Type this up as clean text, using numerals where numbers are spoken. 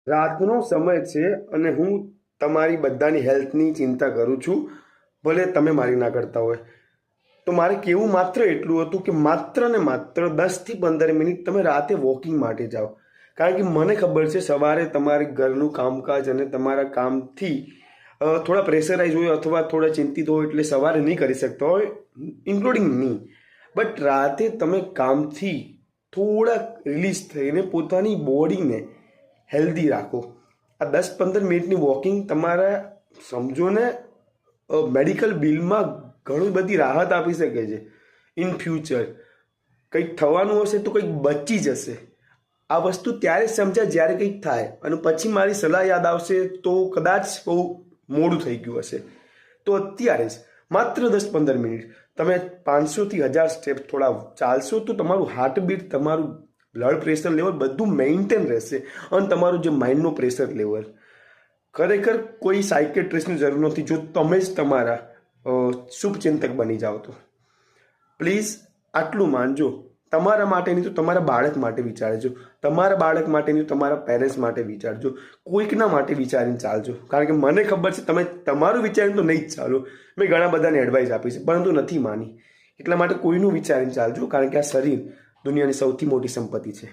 રાતનો સમય છે અને હું તમારી બધાની હેલ્થની ચિંતા કરું છું, ભલે તમે મારી ના કરતા હોય. તો મારે કહેવું માત્ર એટલું હતું કે માત્ર ને માત્ર 10 થી 15 મિનિટ તમે રાતે વોકિંગ માટે જાઓ. કારણ કે મને ખબર છે સવારે તમારે ઘરનું કામકાજ અને તમારા કામથી થોડા પ્રેશરાઇઝ હોય અથવા થોડા ચિંતિત હોય એટલે સવારે નહીં કરી શકતા હોય, ઇન્ક્લુડિંગ મી. બટ રાતે તમે કામથી થોડા રિલીઝ થઈને પોતાની બોડીને હેલ્ધી રાખો. આ 10-15 મિનિટની વોકિંગ તમારા સમજો ને મેડિકલ બિલમાં ઘણી બધી રાહત આપી શકે છે. ઇન ફ્યુચર કંઈક થવાનું હશે તો કંઈક બચી જશે. આ વસ્તુ ત્યારે જ સમજાય જ્યારે કંઈક થાય, અને પછી મારી સલાહ યાદ આવશે તો કદાચ બહુ મોડું થઈ ગયું હશે. તો અત્યારે જ માત્ર 10-15 મિનિટ તમે 500 થી 1000 સ્ટેપ થોડા ચાલશો તો તમારું હાર્ટબીટ, તમારું બ્લડ પ્રેશર લેવલ બધું મેન્ટેન રહેશે. અને તમારું જે માઇન્ડનું પ્રેશર લેવલ, ખરેખર કોઈ સાયકેટ્રિસ્ટની જરૂર નથી જો તમે જ તમારા શુભચિંતક બની જાઓ તો. પ્લીઝ આટલું માનજો. તમારા માટે નહીં તો તમારા બાળક માટે વિચારજો, તમારા બાળક માટે નહીં તો તમારા પેરેન્ટ્સ માટે વિચારજો, કોઈકના માટે વિચારીને ચાલજો. કારણ કે મને ખબર છે તમે તમારું વિચારીને તો નહીં જ ચાલો. મેં ઘણા બધાને એડવાઇસ આપી છે પરંતુ નથી માની. એટલા માટે કોઈનું વિચારીને ચાલજો, કારણ કે આ શરીર દુનિયાની સૌથી મોટી સંપત્તિ છે.